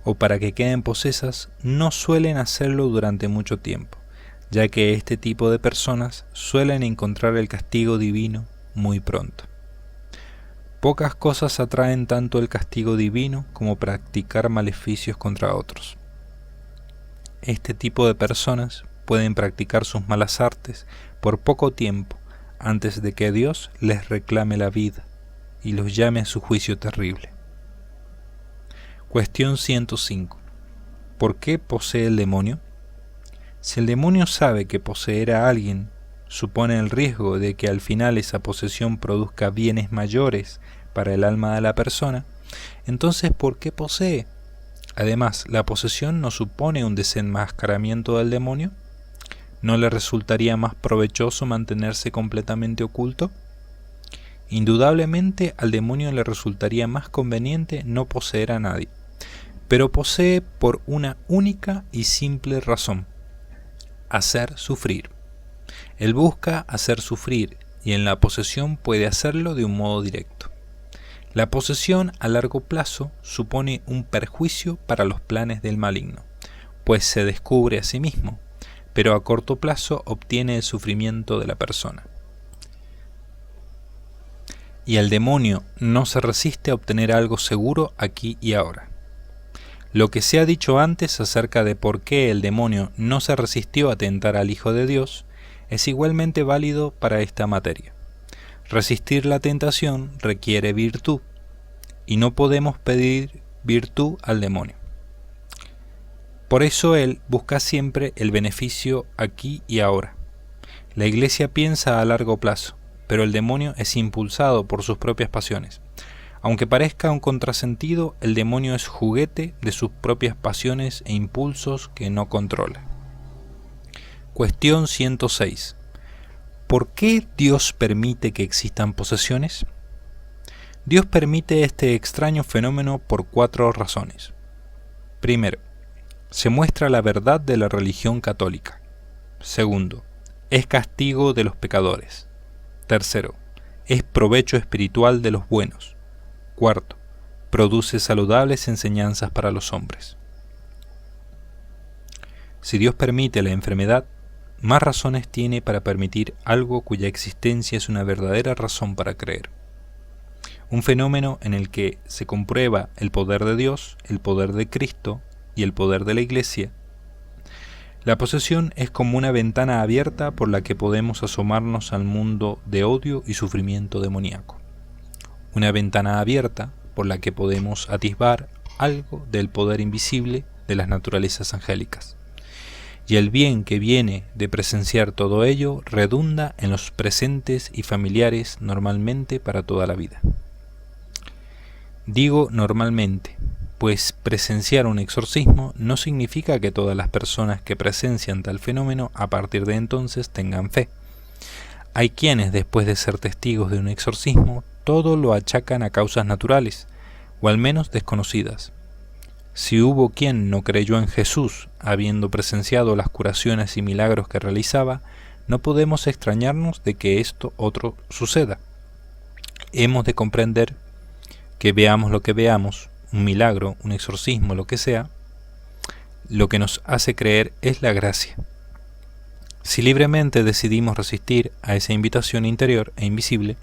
o para que queden posesas no suelen hacerlo durante mucho tiempo, ya que este tipo de personas suelen encontrar el castigo divino muy pronto. Pocas cosas atraen tanto el castigo divino como practicar maleficios contra otros. Este tipo de personas pueden practicar sus malas artes por poco tiempo antes de que Dios les reclame la vida y los llame a su juicio terrible. Cuestión 105. ¿Por qué posee el demonio? Si el demonio sabe que poseer a alguien supone el riesgo de que al final esa posesión produzca bienes mayores para el alma de la persona, entonces ¿por qué posee? Además, ¿la posesión no supone un desenmascaramiento del demonio? ¿No le resultaría más provechoso mantenerse completamente oculto? Indudablemente al demonio le resultaría más conveniente no poseer a nadie, pero posee por una única y simple razón: hacer sufrir. Él busca hacer sufrir y en la posesión puede hacerlo de un modo directo. La posesión a largo plazo supone un perjuicio para los planes del maligno, pues se descubre a sí mismo, pero a corto plazo obtiene el sufrimiento de la persona. Y el demonio no se resiste a obtener algo seguro aquí y ahora. Lo que se ha dicho antes acerca de por qué el demonio no se resistió a tentar al Hijo de Dios es igualmente válido para esta materia. Resistir la tentación requiere virtud, y no podemos pedir virtud al demonio. Por eso él busca siempre el beneficio aquí y ahora. La Iglesia piensa a largo plazo, pero el demonio es impulsado por sus propias pasiones. Aunque parezca un contrasentido, el demonio es juguete de sus propias pasiones e impulsos que no controla. Cuestión 106. ¿Por qué Dios permite que existan posesiones? Dios permite este extraño fenómeno por 4 razones. Primero, se muestra la verdad de la religión católica. Segundo, es castigo de los pecadores. Tercero, es provecho espiritual de los buenos. Cuarto, produce saludables enseñanzas para los hombres. Si Dios permite la enfermedad, más razones tiene para permitir algo cuya existencia es una verdadera razón para creer. Un fenómeno en el que se comprueba el poder de Dios, el poder de Cristo y el poder de la Iglesia. La posesión es como una ventana abierta por la que podemos asomarnos al mundo de odio y sufrimiento demoníaco. Una ventana abierta por la que podemos atisbar algo del poder invisible de las naturalezas angélicas. Y el bien que viene de presenciar todo ello redunda en los presentes y familiares normalmente para toda la vida. Digo normalmente, pues presenciar un exorcismo no significa que todas las personas que presencian tal fenómeno a partir de entonces tengan fe. Hay quienes, después de ser testigos de un exorcismo, todo lo achacan a causas naturales, o al menos desconocidas. Si hubo quien no creyó en Jesús, habiendo presenciado las curaciones y milagros que realizaba, no podemos extrañarnos de que esto otro suceda. Hemos de comprender que veamos lo que veamos, un milagro, un exorcismo, lo que sea, lo que nos hace creer es la gracia. Si libremente decidimos resistir a esa invitación interior e invisible,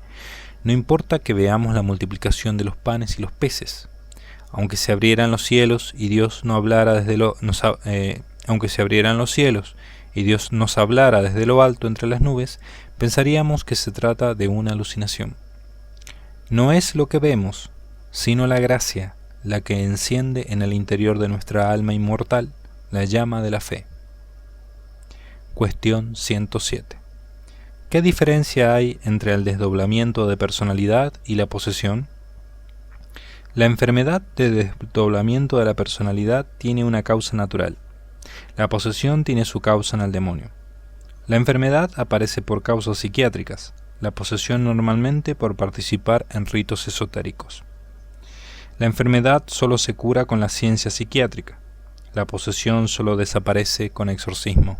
no importa que veamos la multiplicación de los panes y los peces. Aunque se abrieran los cielos y Dios no hablara aunque se abrieran los cielos y Dios nos hablara desde lo alto entre las nubes, pensaríamos que se trata de una alucinación. No es lo que vemos, sino la gracia, la que enciende en el interior de nuestra alma inmortal la llama de la fe. Cuestión 107. ¿Qué diferencia hay entre el desdoblamiento de personalidad y la posesión? La enfermedad de desdoblamiento de la personalidad tiene una causa natural. La posesión tiene su causa en el demonio. La enfermedad aparece por causas psiquiátricas, la posesión normalmente por participar en ritos esotéricos. La enfermedad solo se cura con la ciencia psiquiátrica, la posesión solo desaparece con exorcismo.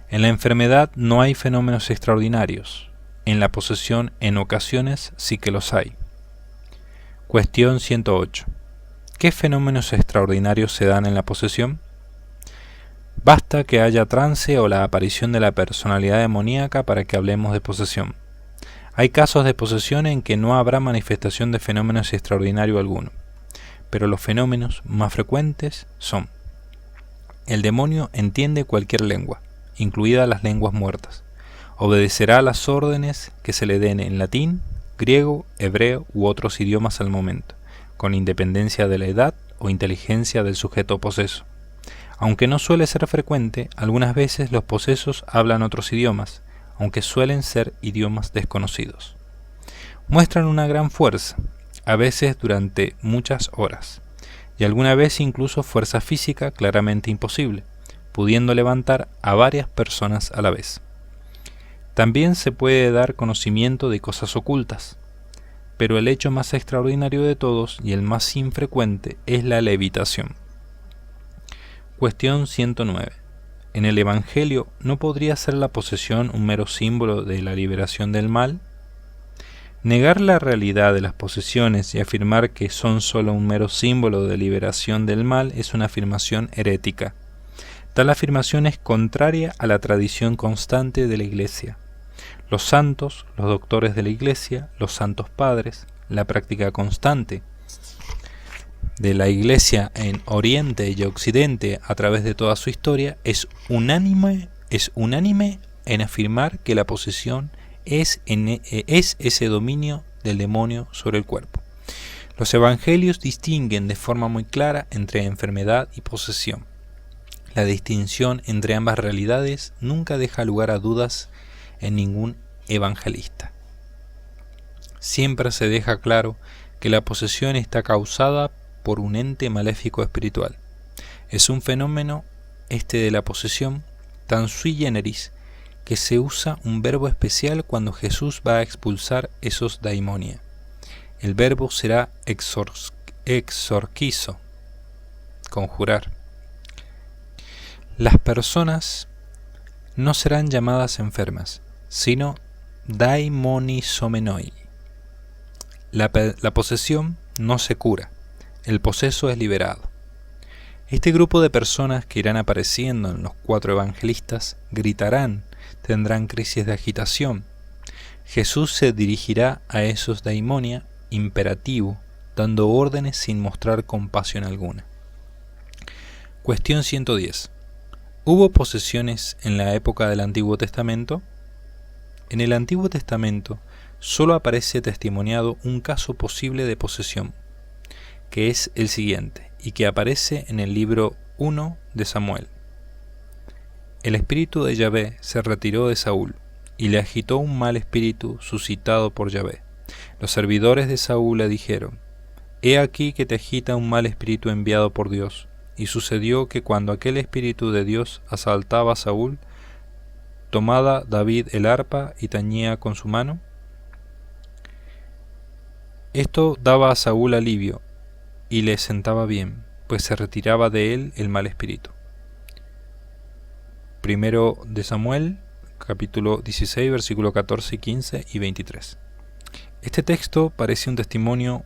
En la enfermedad no hay fenómenos extraordinarios, en la posesión en ocasiones sí que los hay. Cuestión 108. ¿Qué fenómenos extraordinarios se dan en la posesión? Basta que haya trance o la aparición de la personalidad demoníaca para que hablemos de posesión. Hay casos de posesión en que no habrá manifestación de fenómenos extraordinarios alguno, pero los fenómenos más frecuentes son: el demonio entiende cualquier lengua, incluidas las lenguas muertas. Obedecerá las órdenes que se le den en latín, griego, hebreo u otros idiomas al momento, con independencia de la edad o inteligencia del sujeto poseso. Aunque no suele ser frecuente, algunas veces los posesos hablan otros idiomas, aunque suelen ser idiomas desconocidos. Muestran una gran fuerza, a veces durante muchas horas, y alguna vez incluso fuerza física claramente imposible, pudiendo levantar a varias personas a la vez. También se puede dar conocimiento de cosas ocultas, pero el hecho más extraordinario de todos y el más infrecuente es la levitación. Cuestión 109. ¿En el Evangelio no podría ser la posesión un mero símbolo de la liberación del mal? Negar la realidad de las posesiones y afirmar que son sólo un mero símbolo de liberación del mal es una afirmación herética. Tal afirmación es contraria a la tradición constante de la Iglesia. Los santos, los doctores de la Iglesia, los santos padres, la práctica constante de la Iglesia en Oriente y Occidente a través de toda su historia es unánime en afirmar que la posesión es ese dominio del demonio sobre el cuerpo. Los evangelios distinguen de forma muy clara entre enfermedad y posesión. La distinción entre ambas realidades nunca deja lugar a dudas en ningún evangelista. Siempre se deja claro que la posesión está causada por un ente maléfico espiritual. Es un fenómeno, este de la posesión, tan sui generis, que se usa un verbo especial cuando Jesús va a expulsar esos daimonia. El verbo será exorquizo, conjurar. Las personas no serán llamadas enfermas, sino daimonisomenoi. La posesión no se cura, el poseso es liberado. Este grupo de personas que irán apareciendo en los 4 evangelistas gritarán, tendrán crisis de agitación. Jesús se dirigirá a esos daimonia imperativo, dando órdenes sin mostrar compasión alguna. Cuestión 110. ¿Hubo posesiones en la época del Antiguo Testamento? En el Antiguo Testamento solo aparece testimoniado un caso posible de posesión, que es el siguiente, y que aparece en el libro 1 de Samuel. El espíritu de Yahvé se retiró de Saúl, y le agitó un mal espíritu suscitado por Yahvé. Los servidores de Saúl le dijeron: He aquí que te agita un mal espíritu enviado por Dios. Y sucedió que cuando aquel espíritu de Dios asaltaba a Saúl, tomaba David el arpa y tañía con su mano. Esto daba a Saúl alivio, y le sentaba bien, pues se retiraba de él el mal espíritu. Primero de Samuel, capítulo 16, versículo 14, 15 y 23. Este texto parece un testimonio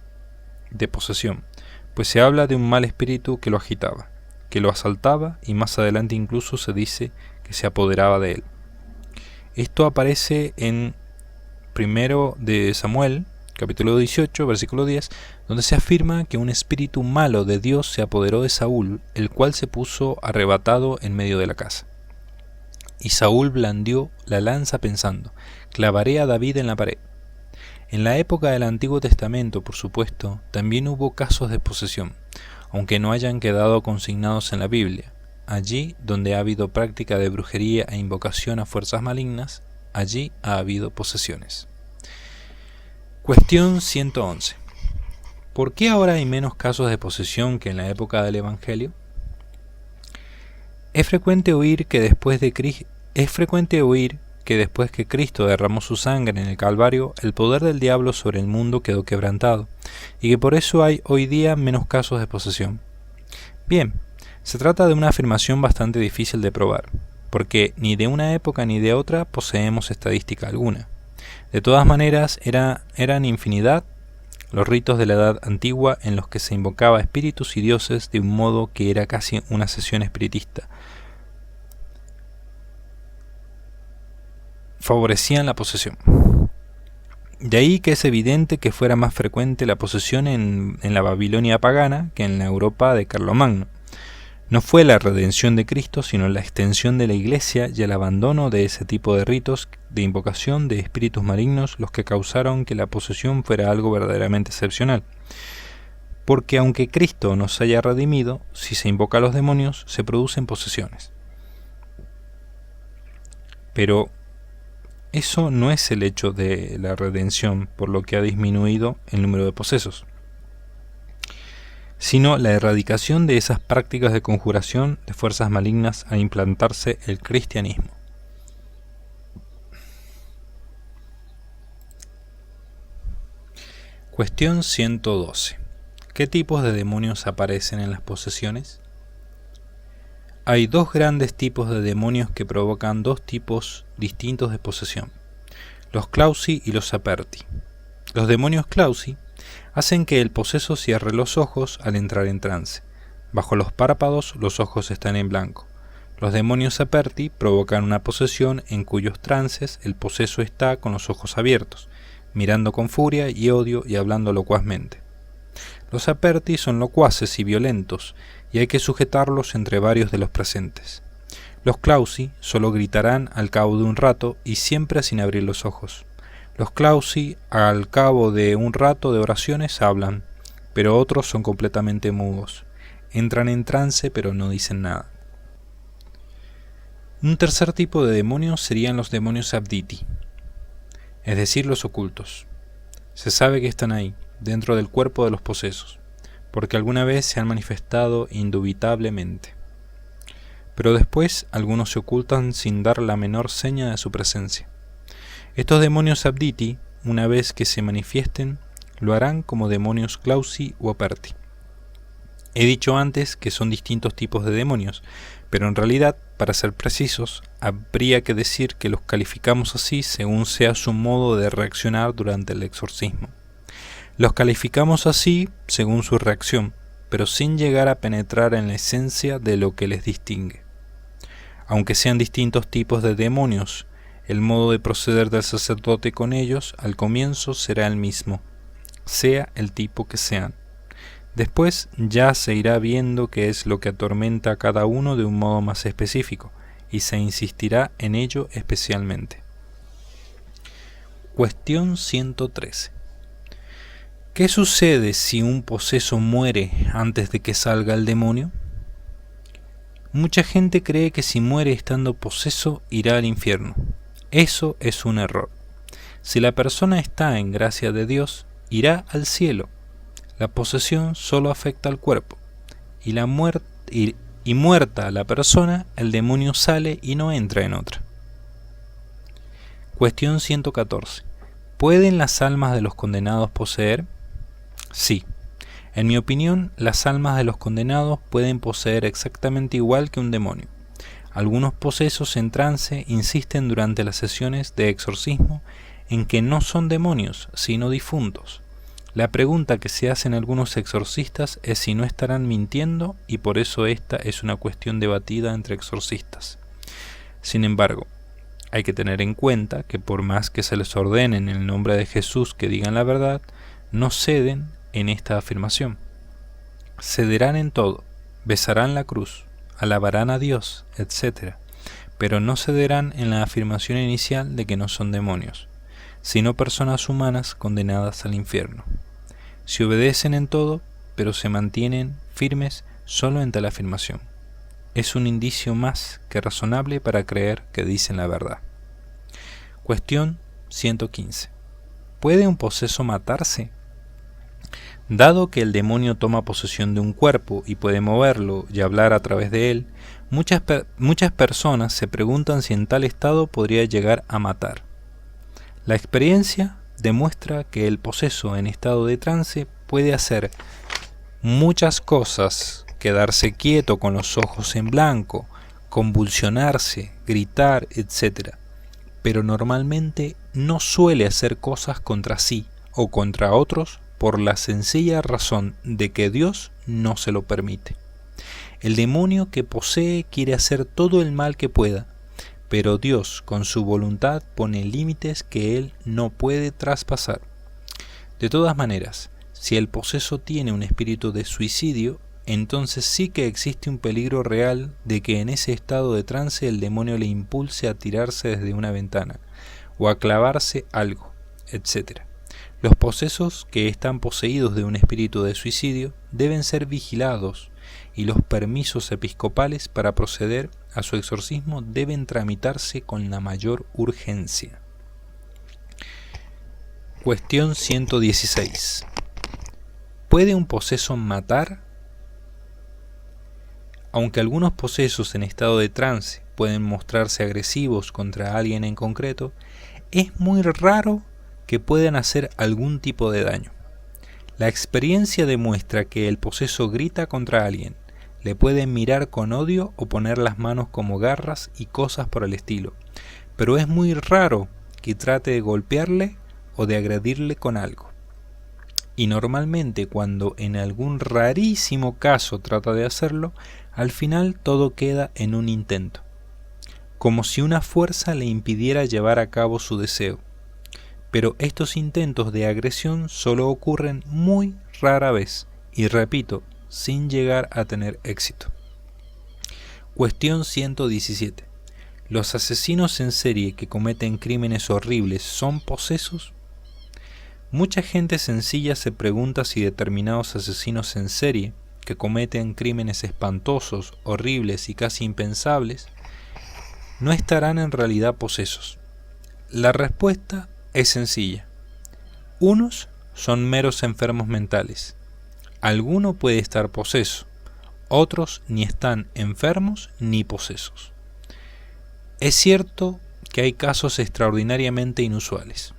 de posesión, pues se habla de un mal espíritu que lo agitaba, que lo asaltaba y más adelante incluso se dice que se apoderaba de él. Esto aparece en Primero de Samuel, capítulo 18, versículo 10, donde se afirma que un espíritu malo de Dios se apoderó de Saúl, el cual se puso arrebatado en medio de la casa. Y Saúl blandió la lanza pensando: clavaré a David en la pared. En la época del Antiguo Testamento, por supuesto, también hubo casos de posesión, aunque no hayan quedado consignados en la Biblia. Allí donde ha habido práctica de brujería e invocación a fuerzas malignas, allí ha habido posesiones. Cuestión 111. ¿Por qué ahora hay menos casos de posesión que en la época del Evangelio? Es frecuente oír que después que Cristo derramó su sangre en el Calvario, el poder del diablo sobre el mundo quedó quebrantado, y que por eso hay hoy día menos casos de posesión. Bien, se trata de una afirmación bastante difícil de probar, porque ni de una época ni de otra poseemos estadística alguna. De todas maneras, eran infinidad los ritos de la Edad Antigua en los que se invocaba a espíritus y dioses de un modo que era casi una sesión espiritista, favorecían la posesión. De ahí que es evidente que fuera más frecuente la posesión en la Babilonia pagana que en la Europa de Carlomagno. No fue la redención de Cristo, sino la extensión de la Iglesia y el abandono de ese tipo de ritos de invocación de espíritus malignos los que causaron que la posesión fuera algo verdaderamente excepcional. Porque aunque Cristo nos haya redimido, si se invoca a los demonios, se producen posesiones. Pero eso no es el hecho de la redención, por lo que ha disminuido el número de posesos, sino la erradicación de esas prácticas de conjuración de fuerzas malignas a implantarse el cristianismo. Cuestión 112. ¿Qué tipos de demonios aparecen en las posesiones? Hay dos grandes tipos de demonios que provocan dos tipos distintos de posesión: los clausi y los aperti. Los demonios clausi hacen que el poseso cierre los ojos al entrar en trance. Bajo los párpados los ojos están en blanco. Los demonios aperti provocan una posesión en cuyos trances el poseso está con los ojos abiertos, mirando con furia y odio y hablando locuazmente. Los aperti son locuaces y violentos, y hay que sujetarlos entre varios de los presentes. Los clausi solo gritarán al cabo de un rato y siempre sin abrir los ojos. Los clausi, al cabo de un rato de oraciones, hablan, pero otros son completamente mudos. Entran en trance, pero no dicen nada. Un tercer tipo de demonios serían los demonios abditi, es decir, los ocultos. Se sabe que están ahí, dentro del cuerpo de los posesos, porque alguna vez se han manifestado indubitablemente. Pero después algunos se ocultan sin dar la menor seña de su presencia. Estos demonios abditi, una vez que se manifiesten, lo harán como demonios clausi o aperti. He dicho antes que son distintos tipos de demonios, pero en realidad, para ser precisos, habría que decir que los calificamos así según sea su modo de reaccionar durante el exorcismo. Los calificamos así según su reacción, pero sin llegar a penetrar en la esencia de lo que les distingue. Aunque sean distintos tipos de demonios, el modo de proceder del sacerdote con ellos al comienzo será el mismo, sea el tipo que sean. Después ya se irá viendo qué es lo que atormenta a cada uno de un modo más específico, y se insistirá en ello especialmente. Cuestión 113. ¿Qué sucede si un poseso muere antes de que salga el demonio? Mucha gente cree que si muere estando poseso irá al infierno. Eso es un error. Si la persona está en gracia de Dios, irá al cielo. La posesión solo afecta al cuerpo, y muerta la persona, el demonio sale y no entra en otra. Cuestión 114. ¿Pueden las almas de los condenados poseer? Sí. En mi opinión, las almas de los condenados pueden poseer exactamente igual que un demonio. Algunos posesos en trance insisten durante las sesiones de exorcismo en que no son demonios, sino difuntos. La pregunta que se hacen algunos exorcistas es si no estarán mintiendo, y por eso esta es una cuestión debatida entre exorcistas. Sin embargo, hay que tener en cuenta que por más que se les ordene en el nombre de Jesús que digan la verdad, no ceden en esta afirmación. Cederán en todo, besarán la cruz, alabarán a Dios, etc., pero no cederán en la afirmación inicial de que no son demonios, sino personas humanas condenadas al infierno. Se obedecen en todo, pero se mantienen firmes solo en tal afirmación. Es un indicio más que razonable para creer que dicen la verdad. Cuestión 115. ¿Puede un poseso matarse? Dado que el demonio toma posesión de un cuerpo y puede moverlo y hablar a través de él, muchas personas se preguntan si en tal estado podría llegar a matar. La experiencia demuestra que el poseso en estado de trance puede hacer muchas cosas: quedarse quieto con los ojos en blanco, convulsionarse, gritar, etc. Pero normalmente no suele hacer cosas contra sí o contra otros por la sencilla razón de que Dios no se lo permite. El demonio que posee quiere hacer todo el mal que pueda, pero Dios con su voluntad pone límites que él no puede traspasar. De todas maneras, si el poseso tiene un espíritu de suicidio, entonces sí que existe un peligro real de que en ese estado de trance el demonio le impulse a tirarse desde una ventana, o a clavarse algo, etc. Los posesos que están poseídos de un espíritu de suicidio deben ser vigilados, y los permisos episcopales para proceder a su exorcismo deben tramitarse con la mayor urgencia. Cuestión 116. ¿Puede un poseso matar? Aunque algunos posesos en estado de trance pueden mostrarse agresivos contra alguien en concreto, es muy raro que puedan hacer algún tipo de daño. La experiencia demuestra que el poseso grita contra alguien, le pueden mirar con odio o poner las manos como garras y cosas por el estilo, pero es muy raro que trate de golpearle o de agredirle con algo. Y normalmente cuando en algún rarísimo caso trata de hacerlo, al final todo queda en un intento, como si una fuerza le impidiera llevar a cabo su deseo. Pero estos intentos de agresión solo ocurren muy rara vez, y repito, sin llegar a tener éxito. Cuestión 117. ¿Los asesinos en serie que cometen crímenes horribles son posesos? Mucha gente sencilla se pregunta si determinados asesinos en serie, que cometen crímenes espantosos, horribles y casi impensables, no estarán en realidad posesos. La respuesta es sencilla. Unos son meros enfermos mentales. Alguno puede estar poseso, otros ni están enfermos ni posesos. Es cierto que hay casos extraordinariamente inusuales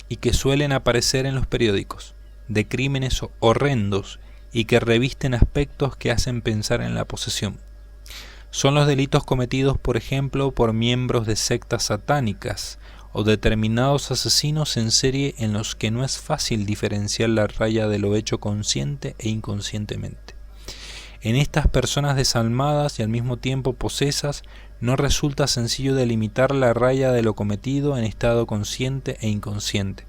y que suelen aparecer en los periódicos, de crímenes horrendos y que revisten aspectos que hacen pensar en la posesión. Son los delitos cometidos, por ejemplo, por miembros de sectas satánicas o determinados asesinos en serie en los que no es fácil diferenciar la raya de lo hecho consciente e inconscientemente. En estas personas desalmadas y al mismo tiempo posesas, no resulta sencillo delimitar la raya de lo cometido en estado consciente e inconsciente,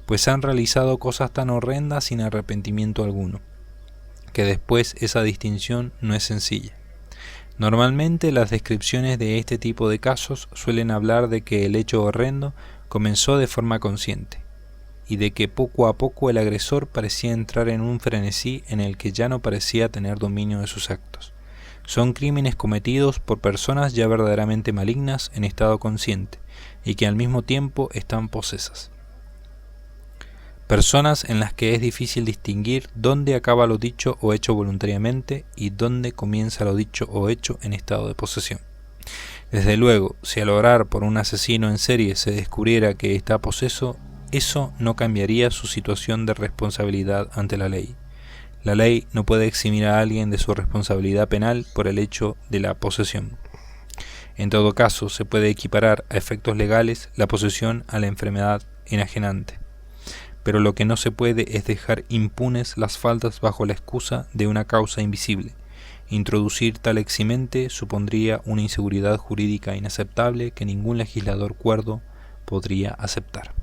pues han realizado cosas tan horrendas sin arrepentimiento alguno, que después esa distinción no es sencilla. Normalmente las descripciones de este tipo de casos suelen hablar de que el hecho horrendo comenzó de forma consciente, y de que poco a poco el agresor parecía entrar en un frenesí en el que ya no parecía tener dominio de sus actos. Son crímenes cometidos por personas ya verdaderamente malignas en estado consciente, y que al mismo tiempo están posesas. Personas en las que es difícil distinguir dónde acaba lo dicho o hecho voluntariamente y dónde comienza lo dicho o hecho en estado de posesión. Desde luego, si al orar por un asesino en serie se descubriera que está poseso, eso no cambiaría su situación de responsabilidad ante la ley. La ley no puede eximir a alguien de su responsabilidad penal por el hecho de la posesión. En todo caso, se puede equiparar a efectos legales la posesión a la enfermedad enajenante. Pero lo que no se puede es dejar impunes las faltas bajo la excusa de una causa invisible. Introducir tal eximente supondría una inseguridad jurídica inaceptable que ningún legislador cuerdo podría aceptar.